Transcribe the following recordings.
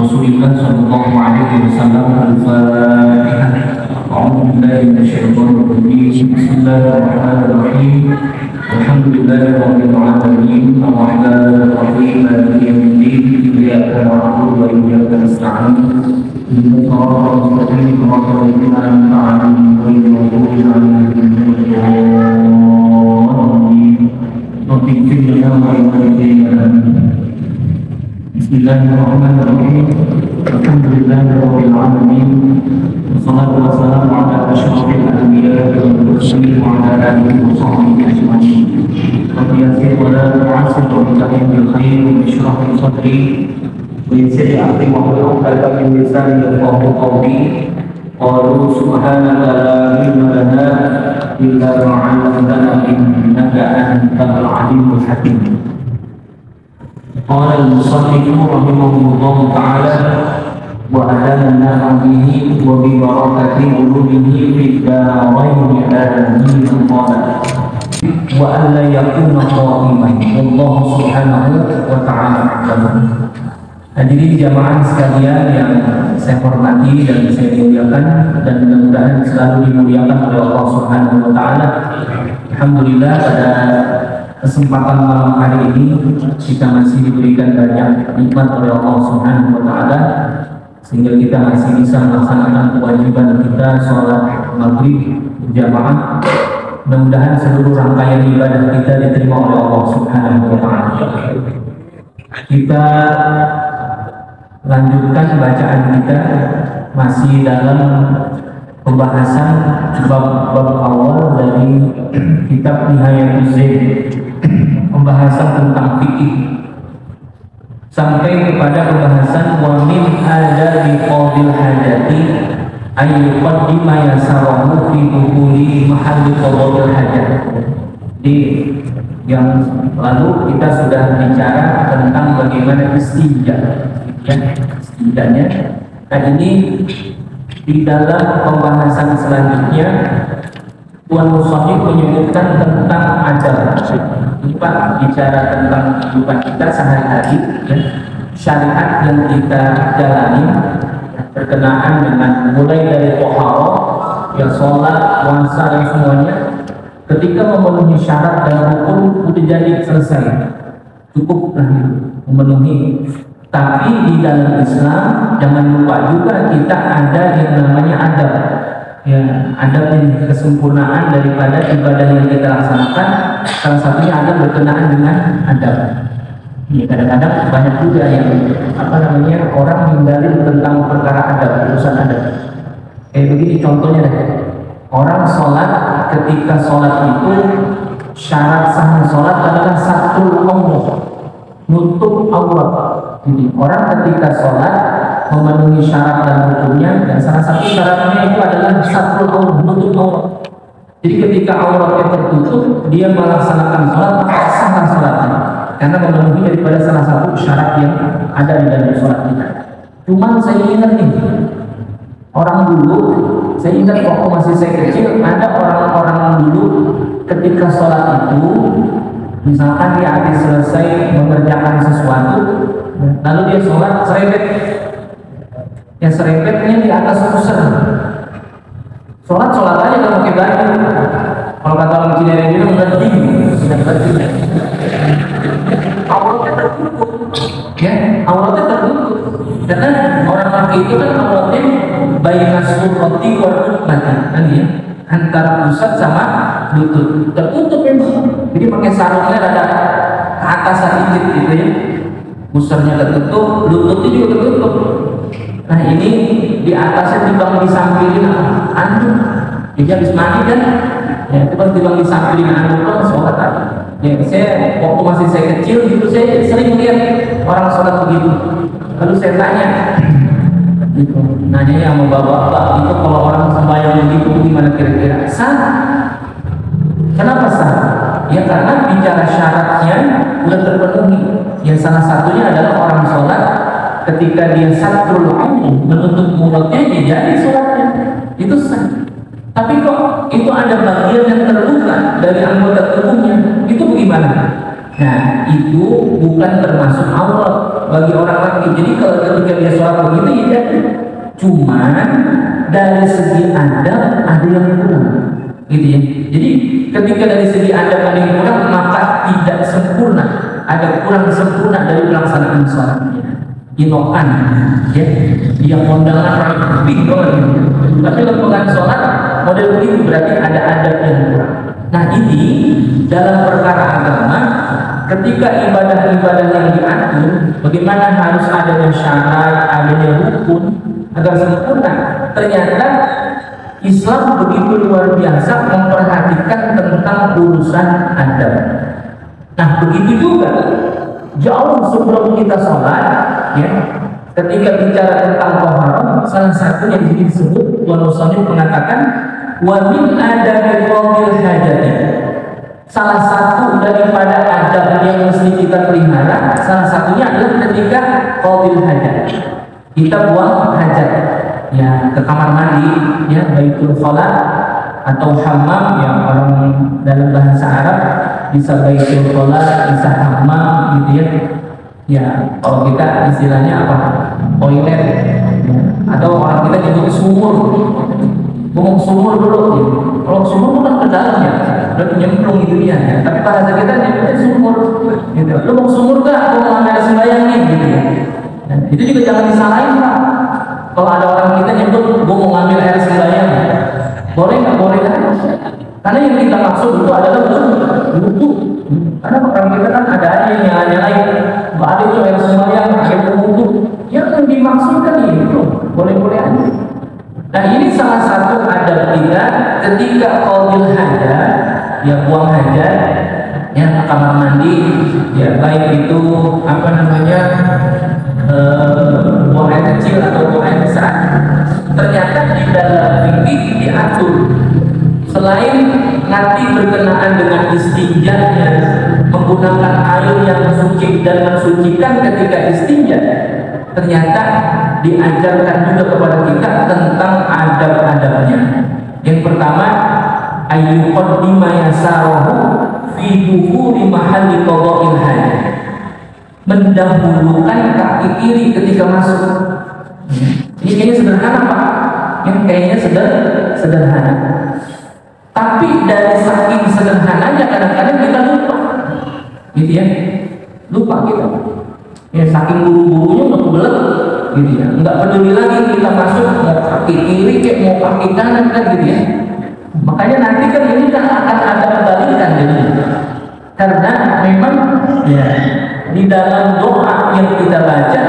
Rasulillah sallallahu alaihi wasallam. Al-Fatihah. A'udzu billahi minasyaitonir rajim. Bismillahirrahmanirrahim. Alhamdulillahirabbil alamin. Arrahmanir rahim. Maliki yaumiddin. Iyyaka na'budu wa iyyaka nasta'in. Ihdinas siratal mustaqim. Siratal ladzina an'amta 'alaihim ghairil maghdubi 'alaihim waladdallin. Bismillahirrahmanirrahim. Alhamdulillahirabbil alamin. Wassalatu wassalamu ala asyrofil anbiya'i wal mursalin wa ala alihi wa sahbihi ajma'in. Rabbi yassir wa la tu'assir wabtaghi bil khair washrah li sadri wa yassir li amri wahlul 'uqdatam min lisani yafqahu qawli. Qalu subhanaka la ilma lana illa ma 'allamtana innaka antal 'alimul hakim. قال المصنف رحمه الله تعالى وأعلمنا به وببركة علومه في الدارين آمين. قال وألا يكون قائما والله سبحانه وتعالى أعلم. Hadirin jamaah sekalian yang saya hormati dan saya muliakan, dan mudah-mudahan selalu dimuliakan oleh Allah Subhanahu wa taala. Alhamdulillah, pada kesempatan malam hari ini kita masih diberikan banyak nikmat oleh Allah Subhanahu wa taala sehingga kita masih bisa melaksanakan kewajiban kita sholat maghrib berjamaah. Mudah-mudahan seluruh rangkaian ibadah kita diterima oleh Allah Subhanahu wa taala. Kita lanjutkan bacaan kita masih dalam pembahasan bab awal dari kitab Nihayatul Zaid, pembahasan tentang fikih, sampai kepada pembahasan wa min adabi qadil hajati ayyuqaddima yasarahu fi dukhuli mahalli qadil hajat. Di yang lalu kita sudah bicara tentang bagaimana istinja, ya, istinjanya. Nah, ini di dalam pembahasan selanjutnya Tuan Musonif menyebutkan tentang adab. Ini Pak bicara tentang kehidupan kita sehari-hari, ya, syariat yang kita jalani berkenaan dengan mulai dari toharoh, ya, sholat, puasa dan semuanya. Ketika memenuhi syarat dan rukun udah jadi selesai, cukup memenuhi. Tapi di dalam Islam jangan lupa juga kita ada yang namanya adab. Ya, adab yang kesempurnaan daripada ibadah yang kita laksanakan. Salah satunya ada berkenaan dengan adab. Ya, kadang-kadang banyak juga yang orang menghindari tentang perkara adab, urusan adab. Kayak begini contohnya deh. Orang sholat, ketika sholat itu syarat sah sholat adalah satu Allah, nutup aurat. Jadi orang ketika sholat memenuhi syarat dan rukunnya, dan salah satu syaratnya itu adalah satu Allah, menutup aurat. Jadi ketika auratnya tertutup, dia melaksanakan sholat, maka sah sholatnya, karena memenuhi daripada salah satu syarat yang ada di dalam sholat kita. Cuman saya ingat nih, orang dulu, saya ingat waktu masih saya kecil, ada orang-orang dulu ketika sholat itu, misalkan dia habis selesai mengerjakan sesuatu, lalu dia sholat serempet, ya serempetnya di atas pusar. Sholat aja kalau pakai baju. Kalau kata orang Cina yang bilang penting, sudah penting. Auratnya tertutup, ya, auratnya tertutup. Karena orang laki itu kan auratnya baina surati wa rukbati, kan ya, antara pusat sama lutut tertutup memang. Jadi pakai sarungnya rada ke atas sedikit gitu ya. Pusarnya tertutup, lututnya juga tertutup. Nah, ini di atasnya timbang disampingin anduk. Jadi habis mandi kan, ya itu kan timbang disampingin anduk kan sholat tadi. Ya, saya waktu masih saya kecil gitu, saya sering lihat orang sholat begitu. Lalu saya tanya, gitu, nanya sama bapak-bapak itu kalau orang sembahyang begitu gimana kira-kira? Sah? Kenapa sah? Ya karena bicara syaratnya udah terpenuhi. Yang salah satunya adalah orang sholat ketika dia satrul aurat, menutup mulutnya, dia jadi sholatnya itu sah. Tapi kok itu ada bagian yang terbuka dari anggota tubuhnya, itu bagaimana? Nah, itu bukan termasuk aurat. bagi orang laki. Jadi kalau ketika dia sholat begitu ya, cuman dari segi adab ada yang kurang, gitu ya. Jadi ketika dari segi adab ada yang kurang, maka tidak sempurna, ada kurang sempurna dari pelaksanaan sholatnya. Inokan, ya, dia kondangan lebih banget. Tapi lembaga sholat model begitu berarti ada adab yang kurang. Nah ini dalam perkara agama, ketika ibadah-ibadah yang diatur, bagaimana harus adanya syarat, adanya rukun agar sempurna. Ternyata Islam begitu luar biasa memperhatikan tentang urusan adab. Nah begitu juga jauh sebelum kita sholat, ya, ketika bicara tentang taharah, salah satunya di sini disebut Wanusanif mengatakan wa min adabi qadil hajati. Salah satu daripada adab yang mesti kita pelihara, salah satunya adalah ketika qadil hajat. Kita buang hajat, ya, ke kamar mandi, ya, baitul khala atau hammam yang orang dalam bahasa Arab bisa baitul khala, bisa hammam, gitu ya. Ya, kalau kita istilahnya apa? Toilet, ya. Atau orang kita nyebut sumur. Ngomong sumur dulu, ya. Kalau sumur bukan ke dalam ya, berarti nyemplung gitu ya. Tapi bahasa kita nyebutnya sumur, gitu. Lu mau sumur gak? Lu mau ambil sembahyang nih, gitu ya. Dan itu juga jangan disalahin Pak. Kalau ada orang kita nyebut, gua mau ngambil air sembahyang, boleh nggak? Boleh kan? Karena yang kita maksud itu adalah wudhu. Karena orang kita kan ada aja yang nyala-nyalain, nggak ada itu air sembahyang, ada wudhu. Yang dimaksudkan itu boleh-boleh aja. Nah ini salah satu adab kita ketika qadil hajat, ya, buang hajat, ya, kamar mandi, ya, baik itu apa namanya, buang air kecil atau buang air besar. Ternyata di dalam fikih diatur selain nanti berkenaan dengan istinjanya, menggunakan air yang suci dan mensucikan ketika istinja, ternyata diajarkan juga kepada kita tentang adab-adabnya. Yang pertama, ayyuqaddima yasarahu fi dukhuli mahalli qada'il hajat. Mendahulukan kaki kiri ketika masuk. Ini kayaknya sederhana Pak. Yang kayaknya sederhana. Tapi dari saking sederhananya kadang-kadang kita lupa, gitu ya, lupa kita. Ya saking buru-burunya udah kebelet, gitu ya. Nggak peduli lagi kita masuk mau kaki kiri kayak mau kaki kanan kan, gitu ya. Makanya nanti kan ini kan akan ada kebalikan jadi. Karena memang ya di dalam doa yang kita baca,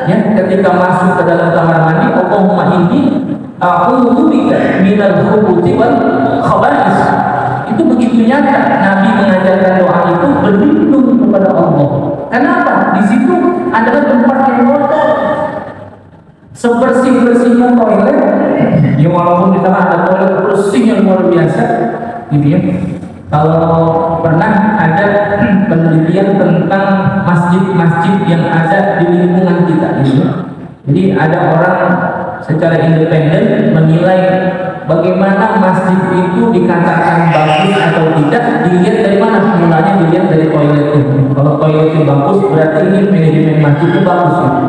ya, ketika masuk ke dalam kamar mandi, Allahumma inni a'udzu bika minal khubuthi wal khaba'is. Itu begitu nyata Nabi mengajarkan doa itu berlindung kepada Allah. Kenapa? Di situ adalah tempat yang kotor. Sebersih-bersihnya toilet, ya walaupun kita ada toilet bersih yang luar biasa, gitu ya. Kalau pernah ada penelitian tentang masjid-masjid yang ada di lingkungan kita, gitu. Jadi ada orang secara independen menilai bagaimana masjid itu dikatakan bagus atau tidak dilihat dari mana. Mulanya dilihat dari toilet itu. Kalau toilet itu bagus berarti ini manajemen masjid itu bagus, gitu.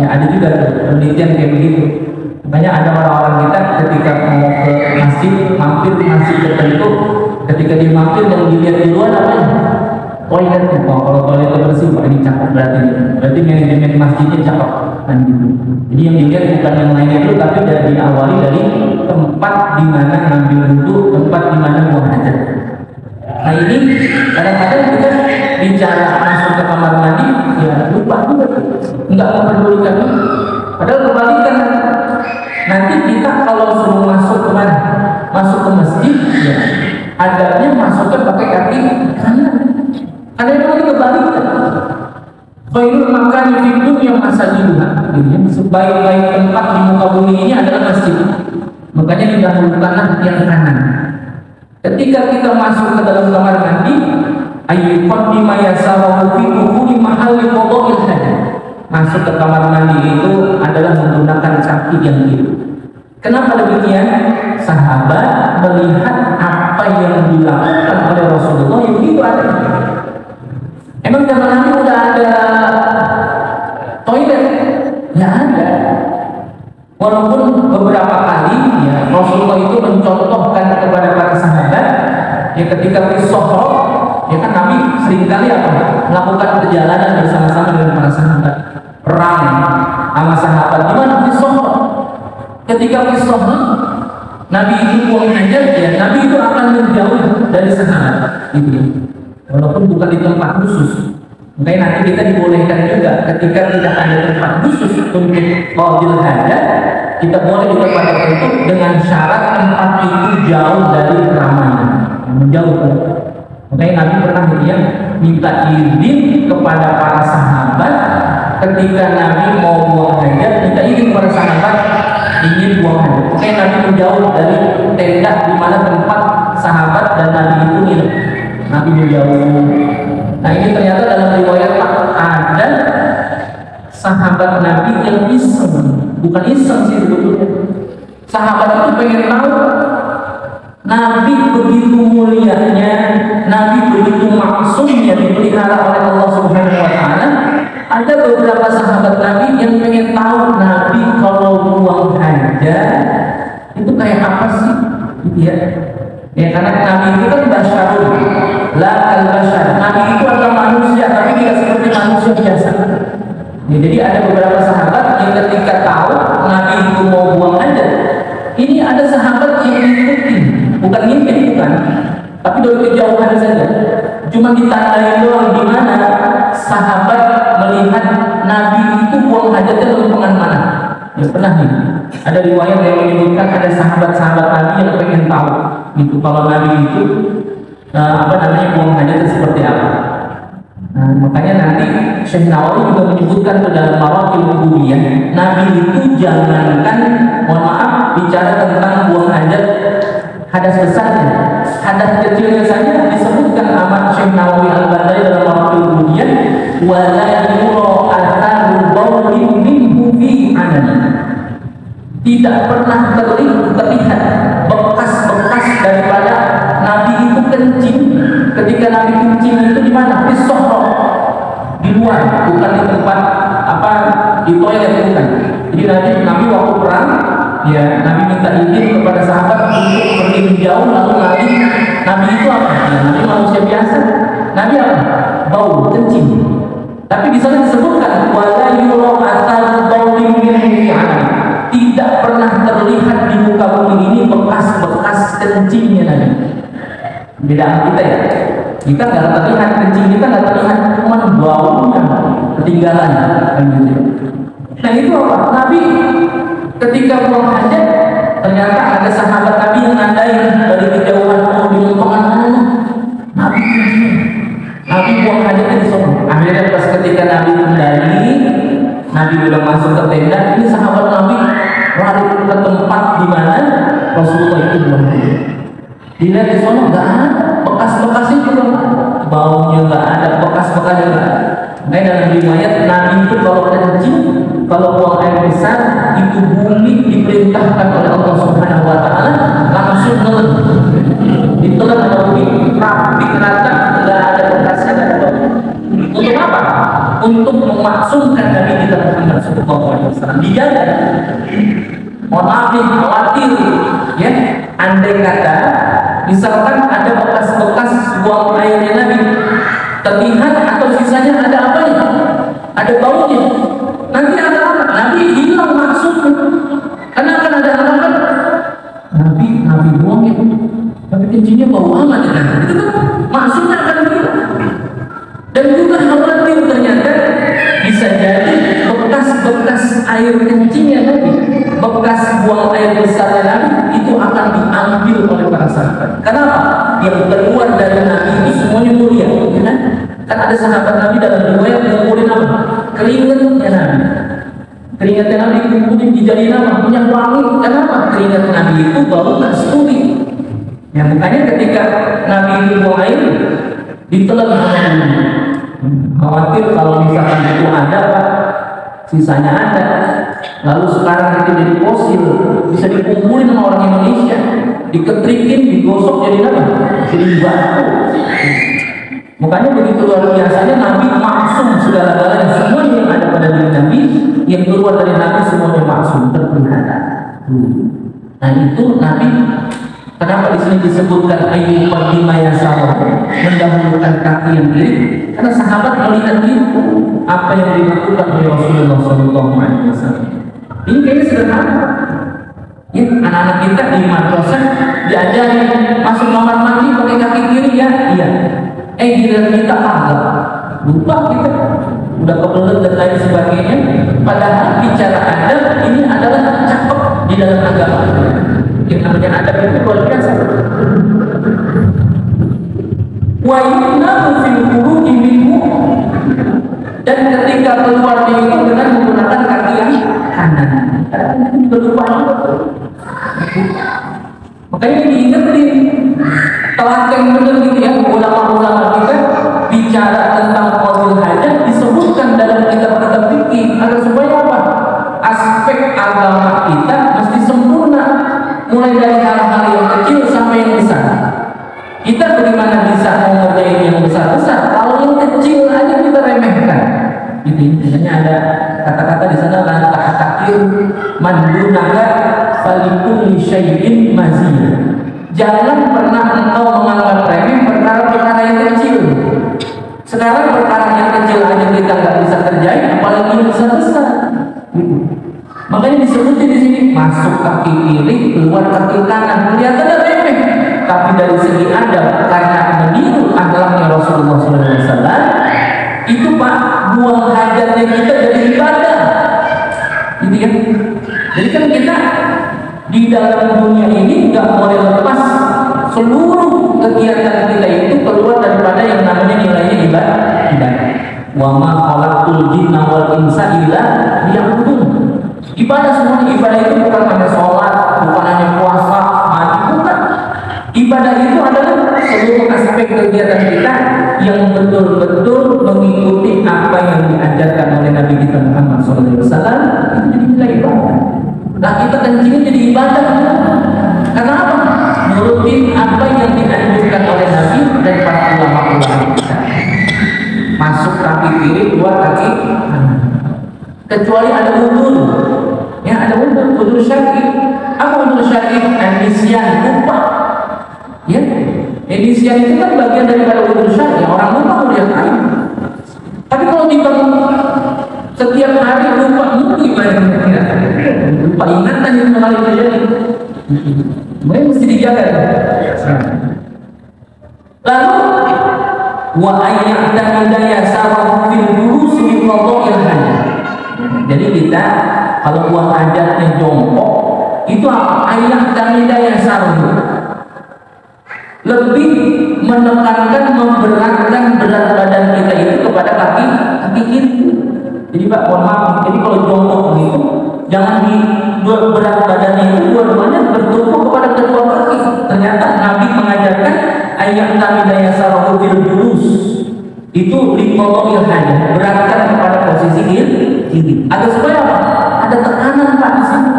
Ya ada juga penelitian kayak begitu. Makanya ada orang-orang kita ketika mau ke masjid, mampir ke masjid tertentu, ketika dia mampir yang dilihat di luar apa ya? Toiletnya. Oh, kalau toiletnya bersih, Pak, ini cakep berarti manajemen masjidnya cakep kan gitu. Jadi yang dilihat bukan yang lain itu, tapi dari diawali dari tempat di mana ngambil wudhu, tempat di mana buang hajat. Nah ini kadang-kadang kita bicara masuk ke kamar mandi, ya lupa juga, nggak memperdulikan. Padahal kebalikan. Nanti kita kalau suruh masuk ke mana? Masuk ke masjid, ya adabnya masuknya pakai kaki kanan. Karena itu lagi kebalikan. Khairul makan di dunya masajiduha. Sebaik-baik tempat di muka bumi ini adalah masjid. Makanya didahulukanlah yang kanan. Ketika kita masuk ke dalam kamar mandi, ayyuqaddima yasarahu fi dukhuli mahalli qada'il hajat. Masuk ke kamar mandi itu adalah menggunakan kaki yang kiri. Kenapa demikian? Sahabat melihat apa yang dilakukan oleh Rasulullah yang itu ada. Emang zaman Nabi udah ada Nggak ada. Walaupun beberapa kali ya Rasulullah itu mencontohkan kepada para sahabat ya ketika fi Sohro, ya kan Nabi seringkali melakukan perjalanan bersama-sama dengan para sahabat, perang sama sahabat. Di mana fi Sohro? Ketika fi Sohro Nabi itu buang hajat, ya Nabi itu akan menjauh dari sahabat gitu. Walaupun bukan di tempat khusus. Makanya nanti kita dibolehkan juga ketika tidak ada tempat khusus untuk qadil hajat, kita boleh di tempat tertentu dengan syarat tempat itu jauh dari keramaian, menjauh. Makanya Nabi pernah minta izin kepada para sahabat ketika Nabi mau buang hajat, minta izin kepada sahabat ingin buang hajat. Makanya Nabi menjauh dari tenda di mana tempat sahabat dan Nabi itu nginep. Nabi menjauh. Nah ini ternyata dalam riwayat ada sahabat Nabi yang iseng, bukan iseng sih sebetulnya. Sahabat itu pengen tahu Nabi begitu mulianya, Nabi begitu maksumnya dipelihara oleh Allah Subhanahu Wa Taala. Ada beberapa sahabat Nabi yang pengen tahu Nabi kalau buang hajat itu kayak apa sih, gitu ya. Ya karena Nabi itu kan basyarun, la al-basyar. Nabi itu adalah manusia, tapi tidak seperti manusia biasa. Ya, jadi ada beberapa sahabat yang ketika tahu Nabi itu mau buang hajat, ini ada sahabat yang ngikutin, bukan ngintip, bukan, tapi dari kejauhan saja. Cuma ditandai doang di mana sahabat melihat Nabi itu buang hajatnya lempengan mana. Ya pernah nih, ada riwayat yang menyebutkan ada sahabat-sahabat Nabi yang pengen tahu itu kalau Nabi itu buang hajatnya seperti apa. Nah, makanya nanti Syekh Nawawi juga menyebutkan ke dalam Maratib Ubudiyah, Nabi itu jangankan, mohon maaf, bicara tentang buang hajat hadas besarnya, hadas kecilnya saja disebutkan amat Syekh Nawawi Al-Badai dalam Maratib Ubudiyah, wala yura atharu bawlin minhu fi anani. Tidak pernah terlihat bekas-bekas daripada Nabi itu kencing. Ketika Nabi kencing itu di mana? Di Sohro, di luar, bukan di tempat di toilet, bukan. Jadi Nabi waktu perang, ya Nabi minta izin kepada sahabat untuk pergi menjauh, lalu Nabi itu apa? Ya, Nabi manusia biasa. Nabi apa? Bau, kencing. Tapi di sana disebutkan wala yura athar bawlin minhu. Tidak pernah terlihat di muka bumi ini bekas-bekas kencingnya Nabi. Beda kita ya. Kita nggak terlihat kencing, kita nggak terlihat, cuma baunya ketinggalan. Nah itu apa? Nabi ketika buang hajat, ternyata ada sahabat Nabi yang nandain dari kejauhan, di lempengan Nabi kencing. Nabi buang hajatnya di sana. Akhirnya pas ketika Nabi kembali, Nabi udah masuk ke tenda, ini sahabat Nabi lari ke tempat di mana Rasulullah itu buang hajat. Dilihat di sana nggak ada, bekas-bekasnya juga baunya nggak ada, bekas-bekasnya nggak ada. Nah dalam riwayat Nabi itu kalau kencing, kalau buang air besar, itu bumi diperintahkan oleh Allah Subhanahu Wa Taala langsung nelen, ditelan sama bumi, rapi rata, nggak ada bekasnya, nggak ada bau. Untuk apa? Untuk memaksumkan Nabi kita Muhammad Sallallahu Alaihi Wasallam dijaga. Mohon maaf nih, khawatir ya, andai kata misalkan ada bekas-bekas buang airnya Nabi terlihat atau sisanya ada apanya, ada baunya, nanti ada apa? Nabi hilang maksudnya, karena akan ada apa? Nabi buang ya, tapi kencingnya bau amat ya, itu kan maksudnya akan hilang. Dan juga khawatir ternyata bisa jadi bekas-bekas air kencingnya Nabi, bekas buang air besar Nabi itu akan diambil oleh para sahabat. Kenapa? Yang keluar dari Nabi itu semuanya mulia, kan? Kan ada sahabat Nabi dalam riwayat ngumpulin apa? Keringatnya Nabi. Keringatnya Nabi kumpulin dijadiin apa? Minyak wangi. Kenapa? Keringat Nabi itu bau kasturi. Ya makanya ketika Nabi itu buang air ditelan sama Nabi. Khawatir kalau misalkan itu ada Pak, sisanya ada, lalu sekarang itu jadi fosil, bisa dikumpulin sama orang Indonesia, diketrikin, digosok jadi apa? Jadi batu. Makanya begitu luar biasanya Nabi maksum segala-galanya, semua yang ada pada diri Nabi yang keluar dari Nabi semuanya maksum, terpelihara. Nah itu Nabi, kenapa di sini disebutkan ayu qadima yasar, mendahulukan kaki yang kiri? Karena sahabat melihat itu apa yang dilakukan oleh Rasulullah SAW. Ini kayaknya sederhana. Ya, anak-anak kita di madrasah diajari masuk kamar mandi pakai kaki kiri ya, iya. Giliran kita kagak, lupa kita, udah kebelet dan lain sebagainya. Padahal bicara adab ini adalah cakep di dalam agama. Yang namanya adab itu luar biasa. Wa innahu fil khuruji minhu, dan ketika keluar dari itu dengan menggunakan kaki yang kanan. Itu juga lupa juga. Makanya diingetin, telaten benar gitu ya, ulama-ulama kita bicara tentang qadhul hajat disebutkan dalam kitab-kitab fikih agar supaya apa? Aspek agama kita mesti sempurna, mulai dari hal-hal yang kecil sampai yang besar. Kita bagaimana bisa mengerjain yang besar-besar kalau yang kecil aja kita remehkan? Gitu, misalnya ada kata-kata di sana, la tahtakir man dunaka falikulli syai'in maziyah. Jangan pernah engkau menganggap remeh perkara-perkara yang kecil. Sekarang perkara yang kecil aja kita nggak bisa kerjain, apalagi yang besar-besar. Makanya disebutin di sini, masuk kaki kiri, keluar kaki kanan. Kelihatannya remeh, tapi dari segi adab, karena meniru akhlaknya Rasulullah SAW, itu Pak, buang hajatnya kita jadi ibadah. Gitu ya. Jadi kan kita di dalam dunia ini nggak boleh lepas seluruh kegiatan kita itu keluar daripada yang namanya nilainya ibadah. Wa ma khalaqtul jinna wal insa illa liya'budun. Ibadah, semua ibadah itu bukan hanya sholat, bukan hanya puasa, haji, bukan. Ibadah itu adalah seluruh aspek kegiatan kita yang betul-betul mengikuti apa yang diajarkan oleh Nabi kita Muhammad SAW. Itu jadi nilai ibadah. Nah, kita kencingin jadi ibadah. Karena apa? Nurutin apa yang dianjurkan oleh Nabi dan para ulama-ulama kita. Masuk kaki kiri, keluar kaki kanan. Kecuali ada udur. Ya, ada udur syar'i. Apa udur syar'i? Nisyan, lupa. Ya, nisyan itu kan bagian daripada udur syar'i. Orang lupa melihat lain. Tapi kalau dibangun setiap hari lupa, gimana? Lupa ingatan itu kali terjadi. Mereka mesti dijaga. Lalu wa ayyatan yasarahu fil durus min qada'il hajat. Jadi kita kalau buang hajatnya jongkok itu apa? Ayyatan yasarahu, lebih menekankan, memberatkan berat badan kita itu kepada kaki kiri. Jadi Pak, mohon maaf, jadi kalau jongkok begitu jangan di dua berat badannya itu dua-duanya bertumpu kepada kedua kaki. Ternyata Nabi mengajarkan ayat tamidaya sarahu fil julus itu liqada'il hajat, beratkan kepada posisi kiri. Ada supaya apa? Ada tekanan Pak di sini.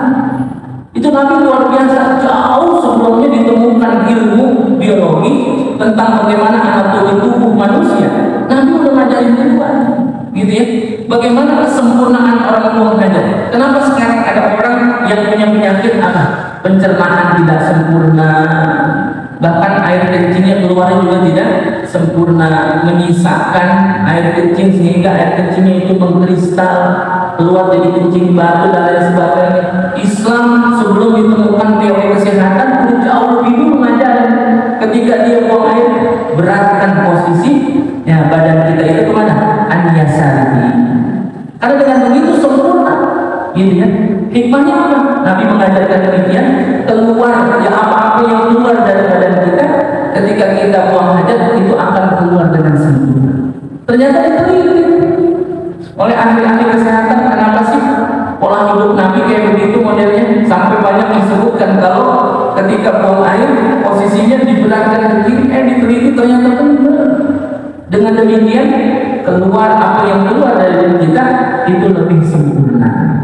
Itu Nabi luar biasa, jauh sebelumnya ditemukan ilmu biologi tentang bagaimana anatomi tubuh manusia. Nabi udah ngajarin duluan, gitu ya. Bagaimana kesempurnaan orang buang hajat? Kenapa sekarang ada orang yang punya penyakit apa? Pencernaan tidak sempurna, bahkan air kencingnya keluar juga tidak sempurna, menyisakan air kencing sehingga air kencingnya itu mengkristal, keluar jadi kencing batu dan lain sebagainya. Islam sebelum ditemukan teori kesehatan udah jauh lebih dulu mengajarkan ketika dia buang air, beratkan posisi ya badan kita itu kemana? An-yasari. Karena dengan begitu sempurna, gitu ya. Hikmahnya apa? Nabi mengajarkan demikian, keluar ya apa-apa yang keluar dari badan kita ketika kita buang hajat itu akan keluar dengan sempurna. Ternyata diteliti oleh ahli-ahli kesehatan. Kenapa sih pola hidup Nabi kayak begitu modelnya? Sampai banyak disebutkan kalau ketika buang air posisinya diberatkan ke kiri, diteliti ternyata benar. Dengan demikian keluar apa yang keluar dari diri kita itu lebih sempurna.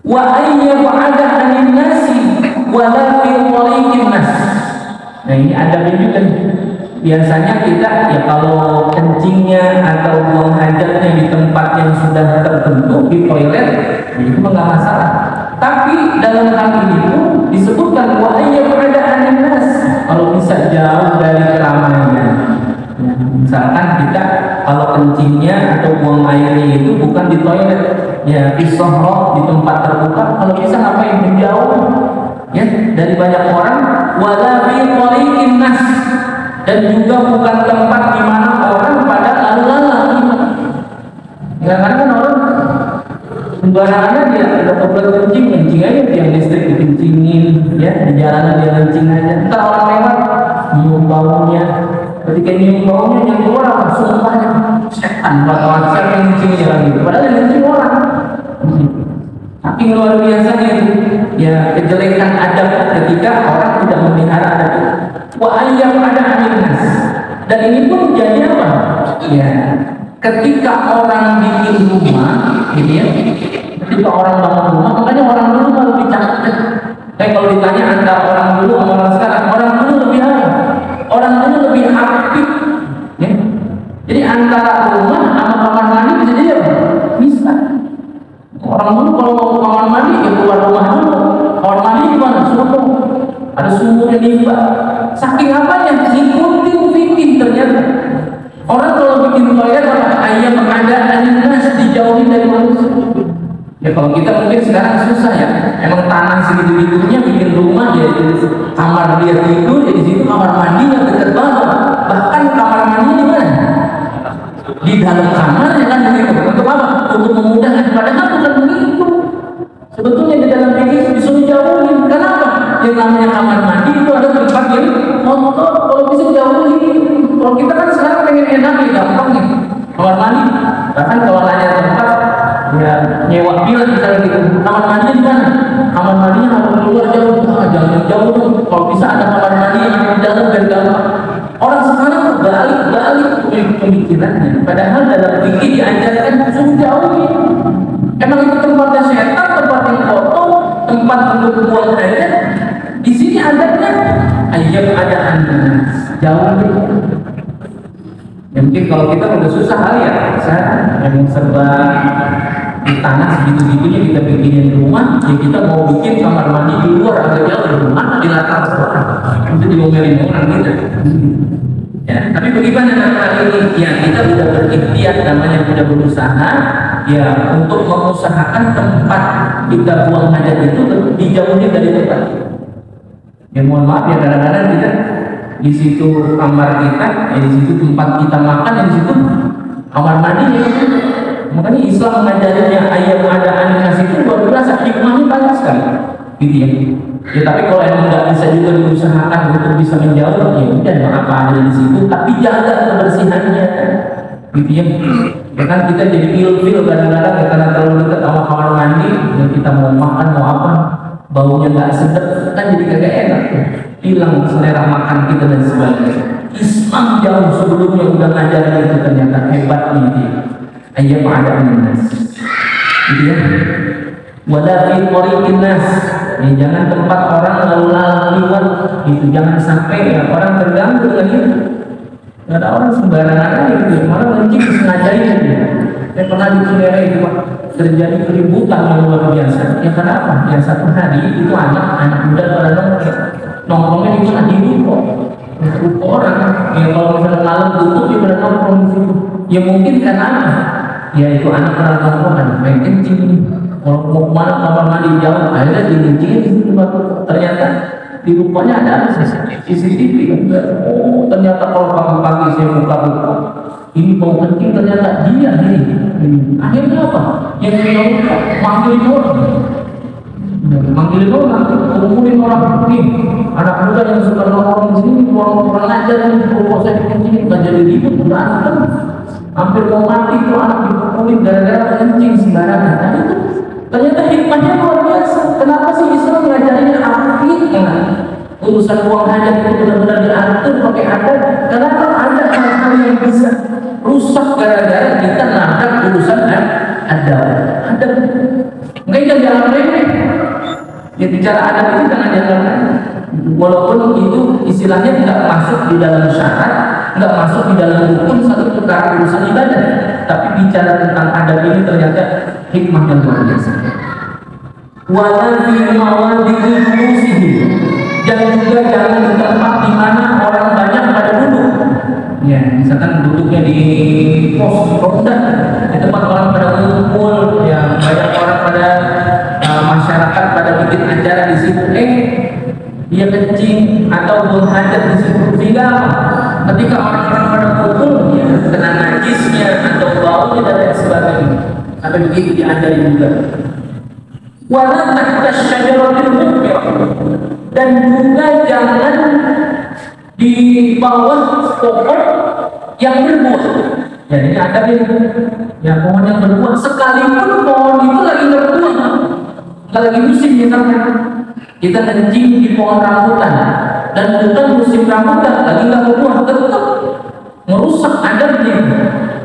Wa ayya wa'ada 'anil nasi wa la fi tariqin nas. Nah, ini adabnya juga nih. biasanya kita ya kalau kencingnya atau buang hajatnya di tempat yang sudah tertentu di toilet, ya itu nggak masalah. Tapi dalam hal ini pun disebutkan wa ayyam ada anas, kalau bisa jauh dari keramaian. Ya, misalkan kita kalau kencingnya atau buang airnya itu bukan di toilet, ya di sohroh, di tempat terbuka, kalau bisa ngapain menjauh ya dari banyak orang, wala fi tariqin nas, dan juga bukan tempat di mana orang pada lalu-lalang. Kadang-kadang kan orang sembarangan dia ada kebetulan kencing aja, yang listrik dikencingin, ya di jalanan dia kencing aja. Entar orang lewat nyium baunya, ketika nyium baunya yang keluar apa? Sumpahnya setan, bakalan siapa yang kencing jalan gitu. Padahal yang kencing orang. Saking luar biasanya itu, ya kejelekan adab ketika orang tidak memelihara adab. Wa ayyam ada anas, dan ini pun jadi apa? Ya, ketika orang bikin rumah, gitu ya. Ketika orang bangun rumah, makanya orang dulu malah lebih cakep. Kayak kalau ditanya antara orang dulu sama orang sekarang, orang dulu lebih apa? Orang dulu lebih aktif. Ya. Jadi antara rumah sama kamar mandi bisa jadi apa? Bisa. Orang dulu kalau mau kamar mandi ya keluar rumah dulu. Kamar mandi di mana? Sumur. Ada sumur yang nimba. Saking apanya? Ngikutin fikih ternyata. Orang kalau bikin toilet apa? Ayam ada anas, dijauhin dari manusia. Ya kalau kita mungkin sekarang susah ya. Emang tanah segitu-gitunya bikin rumah ya itu kamar dia tidur, ya di situ kamar mandi yang dekat banget. Bahkan kamar mandi di mana? Di dalam kamar ya kan begitu. Untuk apa? Untuk memudahkan. Padahal bukan begitu. Sebetulnya di dalam fikih disuruh jauhin. Kenapa? Yang namanya kamar mandi itu ada tempat yang kotor. Kalau bisa jauhin. Kalau kita kan sekarang pengen enak ya gampang nih. Kamar mandi. Bahkan kalau nanya tempat ya nyewa villa misalnya gitu. Kamar mandi di mana? Kamar mandinya harus keluar jauh. Jangan jauh dong. Kalau bisa ada kamar mandi yang di dalam biar gampang. Orang sekarang balik pemikirannya. Padahal dalam fikih diajarkan suruh jauhin. Emang itu tempatnya setan, tempat yang kotor, tempat untuk buang hajat. Di sini adanya ayat ada anas, jauh. Ya mungkin kalau kita udah susah kali ya, saya yang serba di tanah segitu-gitunya kita bikinin rumah, ya kita mau bikin kamar mandi di luar agak jauh dari rumah, di latar belakang, itu diomelin orang gitu. Ya, tapi bagaimana hal ini? Ya kita sudah berikhtiar, namanya sudah berusaha, ya untuk mengusahakan tempat kita buang hajat itu dijauhnya dari tempat. Ya mohon maaf ya kadang-kadang kita di situ kamar kita, ya di situ tempat kita makan, ya di situ kamar mandi ya. Makanya Islam mengajarnya ayam ada anas itu luar biasa, hikmahnya banyak sekali, gitu ya. Ya tapi kalau emang nggak bisa juga diusahakan untuk bisa menjauh, ya udah apa ada di situ, tapi jaga kebersihannya, gitu ya. Ya kan kita jadi feel kadang-kadang ya, karena terlalu dekat sama kamar mandi, ya kita mau makan mau apa, baunya nggak sedap, kan jadi kagak enak, hilang selera makan kita dan sebagainya. Islam jauh sebelumnya udah ngajarin itu, ternyata hebat nih. Ayam ada anas, gitu ya. Wala fi tariqin nas, ya, jangan tempat orang lalu-lalang lewat, itu jangan sampai ya, orang terganggu dengan itu. Nggak ada orang sembarangan aja gitu, malah kencing disengajain aja. Saya pernah di Cinere itu Pak, terjadi keributan yang luar biasa. Ya kenapa? Yang satu hari itu anak muda pada nongkrongnya itu di ruko orang. Ya kalau misalnya malam tutup dia pada nongkrong di situ. Ya mungkin karena apa? Ya itu anak pada nongkrongan, main kencing. Kalau mau kemana kamar mandi jauh, akhirnya dikencingin di situ. Ternyata di rupanya ada CCTV. Oh ternyata kalau pagi-pagi saya buka-buka, ini mau kencing ternyata dia nih. Akhirnya apa? Yang punya buka manggilin orang, kumpulin orang nih. Anak muda yang suka nongkrong di sini, kurang ajar nih. Kalau saya dikencingin, nggak jadi ribut, berantem. Hampir mau mati tuh anak dipukulin gara-gara kencing sembarangan. Nah itu ternyata hikmahnya luar biasa. Kenapa sih Islam mengajarin akhirnya urusan buang hajat itu benar-benar diatur pakai adat? Karena ada hal-hal yang bisa rusak gara-gara kita nabrak urusan adat. Mungkin jangan jalan remeh. Ya bicara adat itu jangan jalan remeh. Walaupun itu istilahnya tidak masuk di dalam syarat, nggak masuk di dalam rukun satu perkara urusan ibadah, tapi bicara tentang adab ini ternyata hikmahnya luar biasa. Wala fi mawadhi'il khusih, dan juga jangan di tempat di mana orang banyak pada duduk. Ya, misalkan duduknya di pos ronda, di tempat orang pada kumpul, ya banyak orang pada masyarakat pada bikin acara di situ, dia kencing atau buang hajat di situ, sehingga ketika orang-orang pada kumpul, ya, kena najisnya atau baunya dan lain sebagainya. Sampai begitu diajari juga. Wala tahta syajaratil mukhbirah, dan juga jangan di bawah pohon yang berbuah. Jadi ada yang pohon yang berbuah, sekalipun pohon itu lagi berbuah, nggak lagi musim misalnya. Kita kencing di pohon rambutan dan bukan musim rambutan, lagi nggak berbuah, tetap merusak adabnya.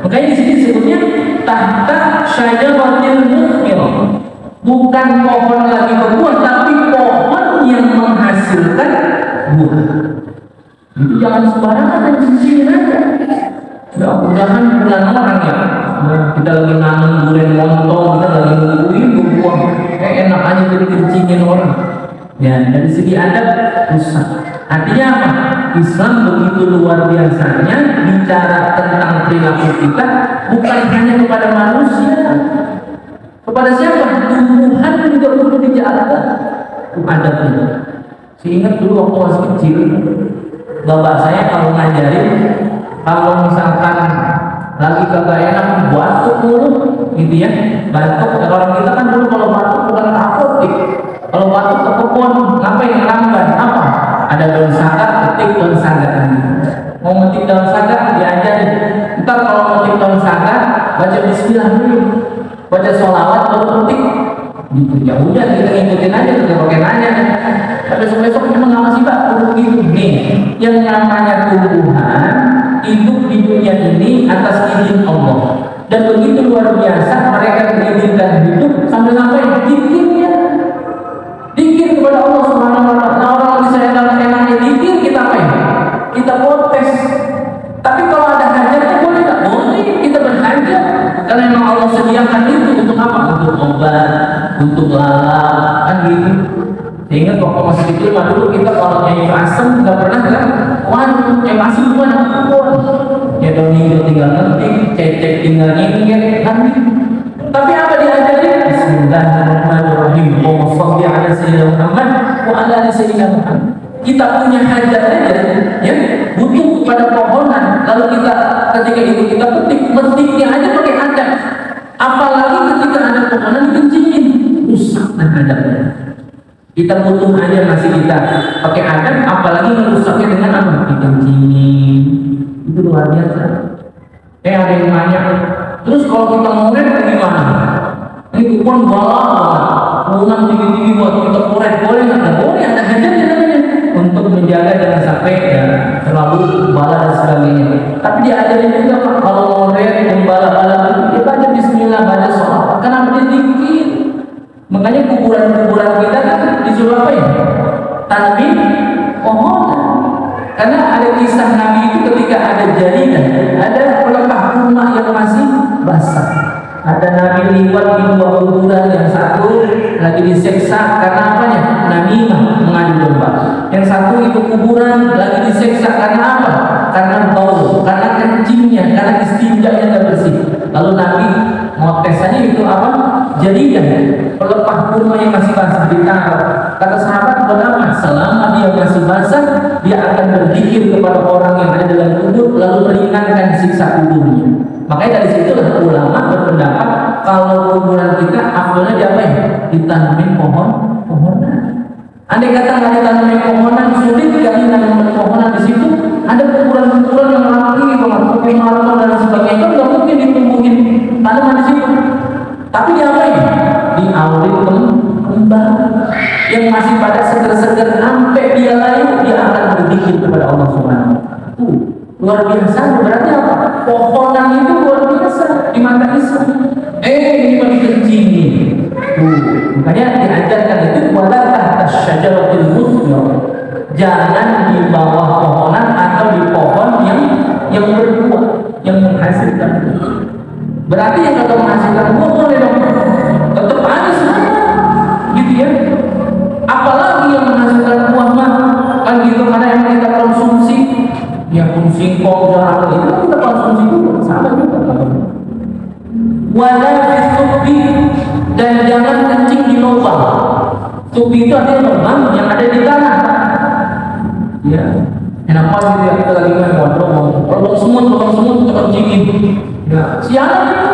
Makanya di sini disebutnya tahta syajaratil mukhbirah. Bukan pohon lagi berbuah, tapi pohon yang menghasilkan buah. Itu jangan sembarangan dan cincin aja. Mudah-mudahan bulan orang ya. Kita lagi nanam durian montong, kita lagi nungguin buah. Enak aja jadi kencingin orang. Ya, dari segi adab rusak. Artinya apa? Islam begitu luar biasanya bicara tentang perilaku kita, bukan hanya kepada manusia. Kepada siapa? Tumbuhan juga perlu dijaga adabnya. Saya ingat dulu waktu masih kecil, bapak saya kalau ngajarin, kalau misalkan lagi kagak enak batuk mulu, gitu ya, batuk. Kalau kita kan dulu kalau batuk bukan ke apotek, kalau batuk ke kebun, ngapain ngelambat? Apa? Ada daun saga, ketik daun saga. Mau metik daun saga diajarin. Ntar kalau metik daun saga, baca Bismillah dulu. Baca sholawat baru petik gitu. Ya udah kita ngikutin aja, kita pakai nanya. Tapi besok emang nggak masih pak gitu nih. Yang namanya tumbuhan hidup di dunia ini atas izin Allah, dan begitu luar biasa mereka mengizinkan hidup sambil ngapain? Dikir ya, dikir kepada Allah Subhanahu Wa Taala. Orang lagi saya enaknya dikir, kita apa ya? Kita protes. Tapi kalau ada hajatnya boleh nggak? Boleh, kita berhajat. Karena memang Allah sediakan itu untuk apa? Untuk obat, untuk lalap, kan gitu. Sehingga waktu masih kecil mah dulu kita kalau nyanyi asem nggak pernah kan? Waduh, yang asem gimana? Ya dong, tinggal ngetik, cecek tinggal nyengir, kan gitu. Tapi apa diajarin? Bismillahirrahmanirrahim. Allahumma shalli ala sayyidina Muhammad wa ala ali sayyidina Muhammad. Kita punya hajat aja, ya, butuh pada pohonan. Lalu kita ketika itu kita petiknya aja pakai adab. Apalagi ketika ada pohonan dikencingin, rusak dan adabnya. Kita butuh aja masih kita pakai adab, apalagi merusaknya dengan apa? Dikencingin. Itu luar biasa. Ada yang nanya, terus kalau kita ngoret gimana? Ini kupon balap, banget, tinggi-tinggi buat kita korek, boleh nggak? Boleh, ada hajatnya namanya. Untuk menjaga jangan sampai ya, terlalu bala dan sebagainya. Tapi diajarin juga Pak, kalau ngoret membala-bala kita baca Bismillah, baca sholat. Kenapa dikit? Makanya kuburan-kuburan kita kan disuruh apa ya? Tanam pohon. Karena ada kisah Nabi itu ketika ada jaridah, ada pelepah kurma yang masih basah. Ada Nabi liwat di dua kuburan, yang satu lagi diseksa karena apanya? Namimah, mengadu domba. Yang satu itu kuburan lagi diseksa karena apa? Karena bau, karena kencingnya, karena istinjanya tidak bersih. Lalu Nabi mau tesannya itu apa? Jadikan pelepah kurma yang masih basah ditaruh. Kata sahabat, bagaimana? Selama dia masih basah, dia akan berzikir kepada orang yang ada dalam kubur, lalu meringankan siksa kuburnya. Makanya dari situlah ulama berpendapat kalau kuburan kita afdolnya diapain? Ditanamin pohon-pohonan. Andai kata nggak ditanamin pohonan, sulit kali nanam pohonan di situ. Ada kuburan-kuburan yang rapi banget, kopi marmer dan sebagainya, itu nggak mungkin ditumbuhin tanaman di situ. Tapi diapain? Diawet kembang yang masih pada seger-seger, sampai dia lain dia akan berzikir kepada Allah Subhanahu Wa Taala. Luar biasa, berarti apa? Pohonan itu luar biasa di mata Islam. Ini mau dikencingin. Makanya diajarkan itu wala tahta syajaratil muthmir. Jangan di bawah pohonan atau di pohon yang singkong jalan itu kan kita konsumsi juga, sama juga. Wala fisubi, dan jangan kencing di lubang. Subi itu artinya lubang yang ada di tanah. Ya, enak banget gitu ya, kita lagi main lubang semut kita kencingin. Ya, siapa itu?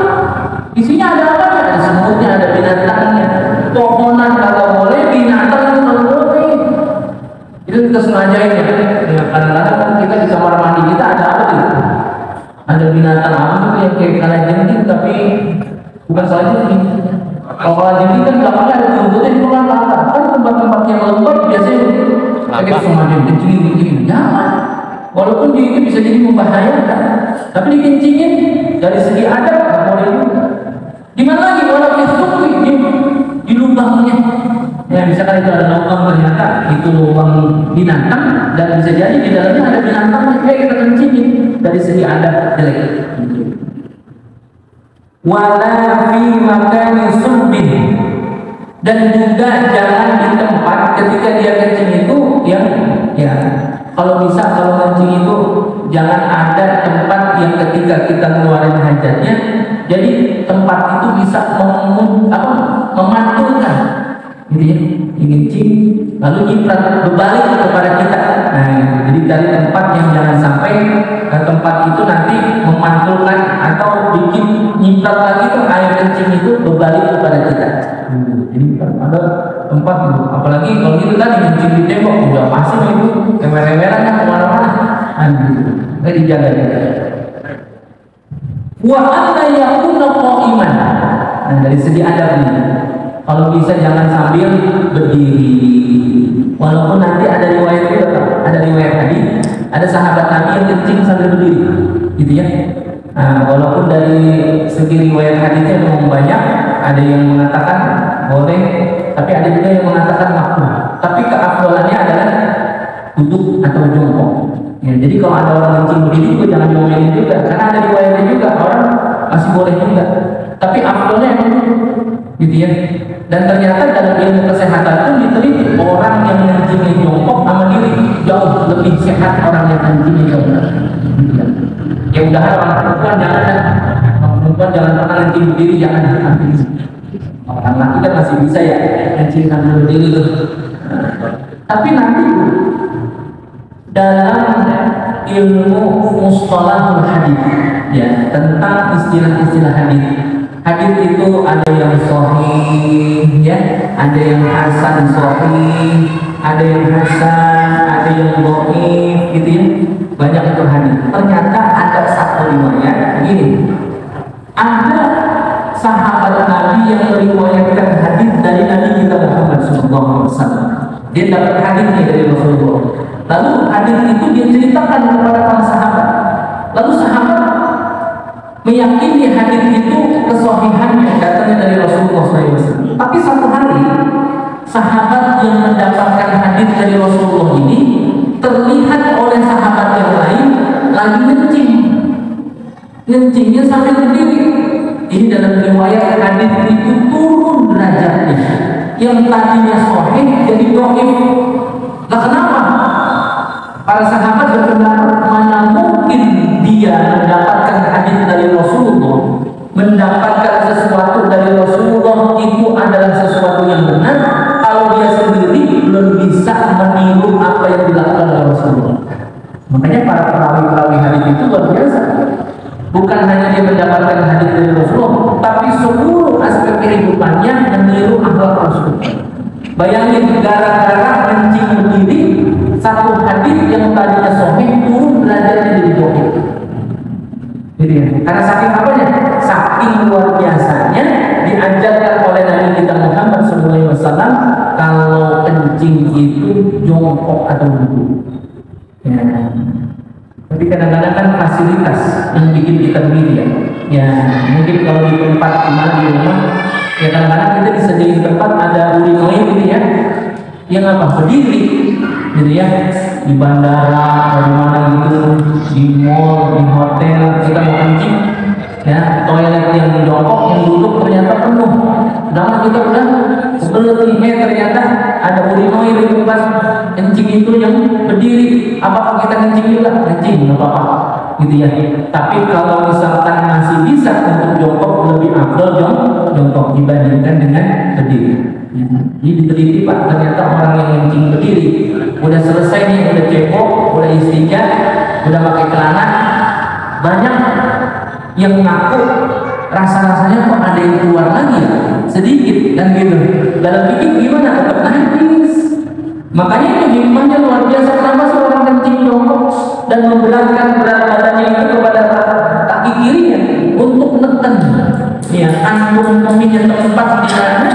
Isinya ada apa? Ada semutnya, ada binatangnya. Pohonan kalau boleh, binatang kalau boleh. Itu kita sengajain ya. Kadang-kadang kita di kamar mandi kita ada apa gitu? Ada binatang apa gitu yang kayak kalajengking tapi bukan kalajengking. Kalau kalajengking kan belakangnya ada buntutnya itu kan apa? Kan tempat-tempat yang lembab biasanya kita sengajain kencingin. Jangan. Walaupun dia itu bisa jadi membahayakan, tapi dikencingin dari segi adab nggak boleh juga. Di mana lagi? Walaupun di lubangnya. Ya misalkan itu ada lubang ternyata itu lubang binatang dan bisa jadi di dalamnya ada binatang yang kita kencingin dari segi adab jelek. Wala fi makani subbin, dan juga jangan di tempat ketika dia kencing itu yang ya kalau bisa kalau kencing itu jangan ada tempat yang ketika kita ngeluarin hajatnya jadi tempat itu bisa memantulkan gitu ya, kencing lalu nyiprat berbalik kepada kita. Nah gitu. Jadi dari tempat yang jangan sampai tempat itu nanti memantulkan atau bikin nyiprat lagi tuh air kencing itu berbalik kepada kita. Jadi ada tempat itu, apalagi kalau gitu kan kencing di tembok udah pasti itu kemer-kemeran kan kemana-mana. Nah dijaga. Wa anna yakuna qa'iman. Nah dari segi adab ini, kalau bisa jangan sambil berdiri. Walaupun nanti ada riwayat juga, ada riwayat hadis, ada sahabat Nabi yang kencing sambil berdiri, gitu ya. Nah, walaupun dari segi riwayat hadisnya memang banyak, ada yang mengatakan boleh, tapi ada juga yang mengatakan makruh. Tapi keafdalannya adalah duduk atau jongkok. Ya, jadi kalau ada orang kencing berdiri juga jangan diomelin juga, karena ada riwayatnya juga orang masih boleh juga. Tapi afdalnya emang duduk, gitu ya. Dan ternyata dalam ilmu kesehatan itu diteliti orang yang kencingnya jongkok sama diri jauh lebih sehat orang yang kencingnya jongkok. Ya udahan orang perempuan jangan pernah kencing berdiri, jangan. Orang laki kan masih bisa ya kencing sambil berdiri tuh. Tapi nanti dalam ilmu mustalahul hadis ya tentang istilah-istilah hadis. Hadis itu ada yang sahih ya, ada yang hasan sahih, ada yang hasan, ada yang dhaif gitu ya. Banyak itu hadis. Ternyata ada satu riwayat begini. Ada sahabat Nabi yang meriwayatkan hadis dari Nabi kita Muhammad SAW. Dia dapat hadisnya dari Rasulullah. Lalu hadis itu dia ceritakan kepada para sahabat. Lalu sahabat meyakini hadis itu kesahihannya datangnya dari Rasulullah SAW. Tapi satu hari sahabat yang mendapatkan hadis dari Rasulullah ini terlihat oleh sahabat yang lain lagi ngencingnya sambil berdiri. Ini dalam riwayat hadis itu turun derajatnya. Yang tadinya sahih jadi dhaif. Lah kenapa? Para sahabat berpendapat mana mungkin dia mendapatkan hadis dari Rasulullah, mendapatkan sesuatu dari Rasulullah itu adalah sesuatu yang benar kalau dia sendiri belum bisa meniru apa yang dilakukan oleh Rasulullah. Makanya para perawi hadis itu luar biasa. Bukan hanya dia mendapatkan hadis dari Rasulullah, tapi seluruh aspek kehidupannya meniru akhlak Rasulullah. Bayangin gara-gara kencing berdiri satu hadis yang tadinya sahih turun derajatnya jadi dhaif. Jadi karena saking apanya? Saking luar biasanya diajarkan oleh Nabi kita Muhammad SAW kalau kencing itu jongkok atau duduk. Ya. Tapi kadang-kadang kan fasilitas yang bikin kita berdiri ya. Ya mungkin kalau di tempat di rumah ya kadang-kadang kita disediain tempat ada urinoi gitu ya. Yang apa? Berdiri gitu ya. Di bandara, di mana gitu, di mall, di hotel kita mau kencing ya, toilet yang jongkok, yang duduk ternyata penuh. Sedangkan kita udah sebel berlebih, ternyata ada urinoir di tempat kencing itu yang berdiri. Apakah kita kencing juga? Kencing, nggak apa-apa, gitu ya. Tapi kalau misalkan masih bisa untuk jongkok, lebih afdal jongkok dibandingkan dengan berdiri. Jadi diteliti Pak, ternyata orang yang kencing berdiri udah selesai nih, udah cebok, udah istinja, udah pakai celana, banyak yang ngaku rasa-rasanya kok ada yang keluar lagi ya, sedikit dan gitu. Dalam pikir gimana, tetap najis. Makanya itu hikmahnya luar biasa, kenapa seorang kencing jongkok dan memberatkan berat badannya itu kepada kaki kirinya untuk neken ya kandung keminya tempat di mana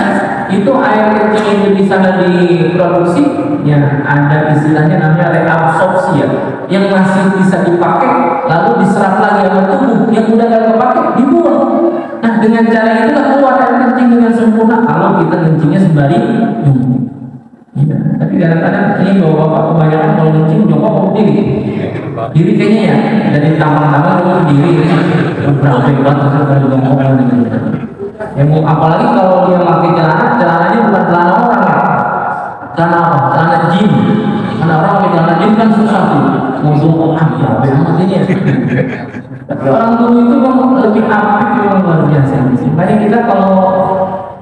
itu air kencing itu bisa diproduksi ya, ada istilahnya namanya reabsorpsi ya, yang masih bisa dipakai lalu diserap lagi sama tubuh, yang udah gak kepake dibuang. Nah dengan cara itulah keluar air kencing dengan sempurna kalau kita kencingnya sembari ya. Tapi kadang-kadang ini bapak-bapak kebanyakan kalau kencing jongkok berdiri, diri kayaknya ya, dari taman-taman itu berdiri berapa banget kalau jongkok ya. Apalagi kalau dia pakai celana, celananya bukan celana orang ya, celana apa? Celana jin. Karena orang pakai celana jin kan susah tuh, mau jongkok apa amat ini ya. Tapi orang dulu itu memang lebih apik, memang luar biasa. Makanya kita kalau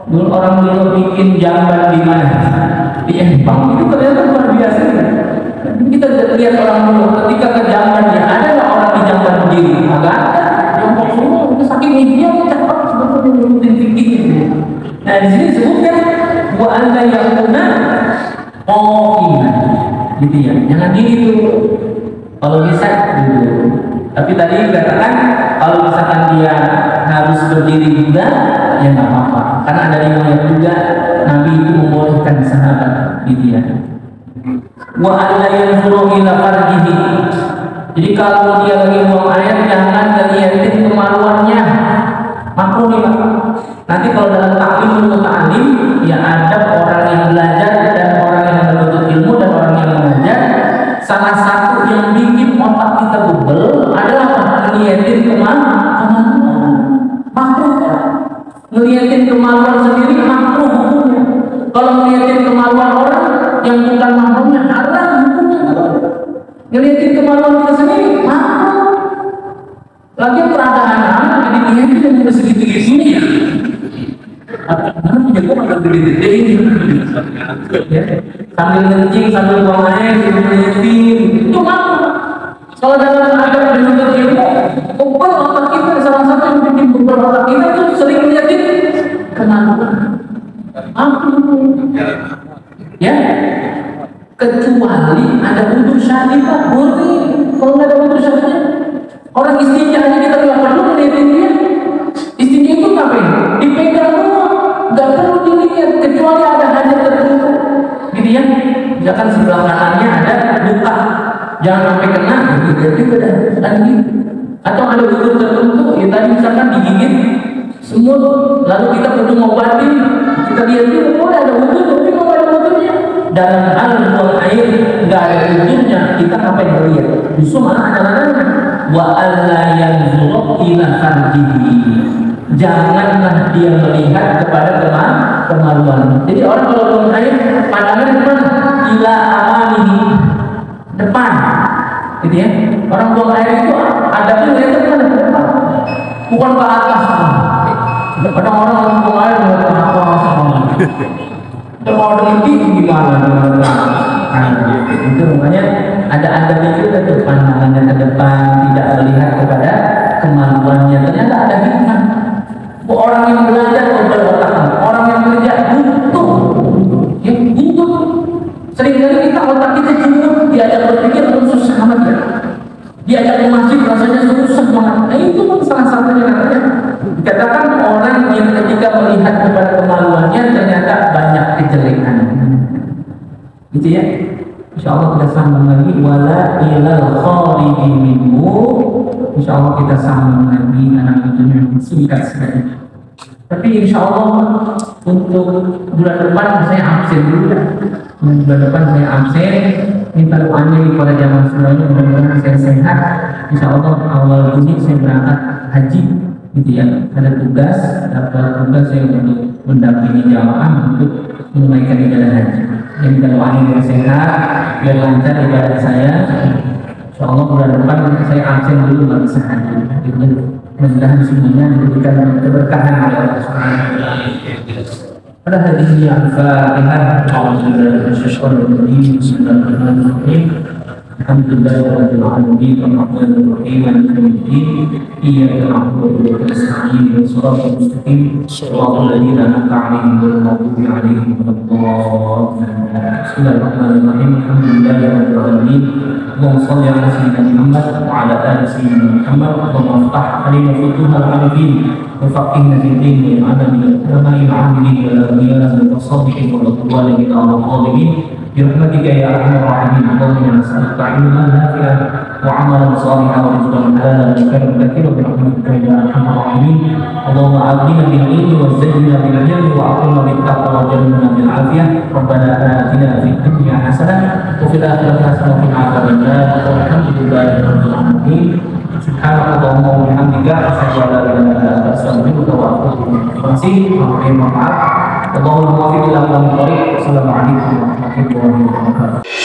dulu orang dulu bikin jamban di mana? Di Empang itu ternyata luar biasa. Kita lihat orang dulu ketika ke jamban ya, ada nggak orang di jamban berdiri? Agak ada, jongkok semua. Itu saking dia cepat sebetulnya ngikutin fikih itu. Nah di sini disebutkan wa anda yang guna iman, gitu ya. Jangan diri itu kalau bisa dulu. Tapi tadi dikatakan kalau misalkan dia harus berdiri juga ya nggak apa-apa, karena ada riwayat juga Nabi itu membolehkan sahabat, gitu ya. Wa alla yanzuru ila farjihi. Jadi kalau dia lagi buang air jangan ngeliatin kemaluannya, makruh nih Pak. Nanti kalau dalam taklim muta'alim ya ada orang yang belajar dan orang yang menuntut ilmu dan orang yang mengajar. Salah satu yang bikin otak kita bebel adalah ngeliatin kemaluan. Makruh. Ngeliatin kemaluan sendiri makruh hukumnya. Kalau ngeliatin kemaluan orang yang bukan makruhnya haram hukumnya. Ngeliatin kemaluan kita sendiri makruh. Lagi peradaan anak jadi ngeliatin yang udah segitu-gitu ya. Mana punya gue makan gede-gede ini ya. Sambil kencing, sambil buang air, sambil ngeliatin itu makruh. Kalau dalam agama menuntut ilmu, bebal otak kita, salah satu yang bikin bebal otak kita itu sering ngeliatin kemaluan. Ya, kecuali ada udur syar'i Pak, boleh. Kalau nggak ada udur syar'i, orang istinja aja kita nggak perlu ngeliatin dia. Istinja itu ngapain? Dipegang doang, nggak perlu dilihat kecuali ada hajat tertentu, gitu ya. Misalkan sebelah kanannya ada luka, jangan sampai kena, gitu juga tadi. Atau ada udur tertentu, ya tadi misalkan digigit semut, lalu kita perlu ngobatin, kita lihat dulu, boleh ada udur, tapi nggak ada udurnya. Dalam hal buang air nggak ada udurnya, kita ngapain melihat? Justru malah ada larangan. Wa alla yanzuru ila farjihi. Janganlah dia melihat kepada kemaluan. Jadi orang kalau buang air pandangan kemana? Ila amanihi, depan, gitu ya. Orang buang air itu ada pun lihat kemana? Depan, bukan ke atas. Orang-orang yang buang air melihat ke atas. Kalau ada gimana? Itu makanya ada itu tuh pandangannya ke depan, tidak melihat kepada kemaluannya. Ternyata ada hikmah. Orang yang belajar berotak, orang yang kerja butuh, ya butuh. Seringkali kita otak kita jenuh, diajak berpikir pun susah amat ya. Diajak ke masjid rasanya susah banget. Nah itu pun salah satunya namanya. Dikatakan orang yang ketika melihat kepada kemaluannya ternyata banyak kejelekan. Gitu ya. Insyaallah kita sambung lagi wala ilal khariji minhu. Insyaallah kita sambung lagi anak cucunya singkat sekali. Tapi insyaallah untuk bulan depan saya absen dulu ya. Bulan depan saya absen. Minta doanya kepada jamaah semuanya mudah-mudahan saya sehat. Insyaallah awal Juni saya berangkat haji. Gitu ya. Ada tugas, dapat tugas yang untuk mendampingi jamaah untuk menunaikan ibadah haji. Dan kita doain biar sehat, biar lancar ibadah saya. Insyaallah bulan depan saya absen dulu nggak bisa haji. Mudah-mudahan semuanya diberikan keberkahan oleh Allah Subhanahu wa taala. Pada hadis yang Al-Fatihah, Bismillahirrahmanirrahim. Bismillahirrahmanirrahim. Alhamdulillahirabbil alamin, arrahmanir rahim, maliki yaumiddin. Iyyaka na'budu wa iyyaka nasta'in, shiratal mustaqim, shiratal ladzina an'amta 'alaihim ghairil maghdubi 'alaihim waladdallin. Bismillahirrahmanirrahim. Alhamdulillahirabbil alamin. Allahumma shalli 'ala sayyidina Muhammad wa 'ala ali sayyidina Muhammad. Allahumma iftah 'alaina futuhal 'arifin wa faqihna fid din wa 'ala min al-ulama'i al-'amilin wal awliya wal salihin wal walihin wal zalimin. برحمتك يا ارحم الراحمين. اللهم انا نسالك علما نافعا وعملا صالحا ورزقا حلالا وخيرا كثيرا برحمتك يا ارحم الراحمين. اللهم اغننا بالعلم وزينا بالعلم واعطنا بالتقوى وجنبنا بالعافيه. ربنا اتنا في الدنيا حسنه وفي الاخره حسنه وقنا عذاب النار والحمد لله رب العالمين. سبحانك اللهم وبحمدك اشهد ان لا اله الا انت استغفرك واتوب اليك. Terima kasih. Allahumma waffiq ila aqwamit thoriq. Wassalamualaikum warahmatullahi wabarakatuh.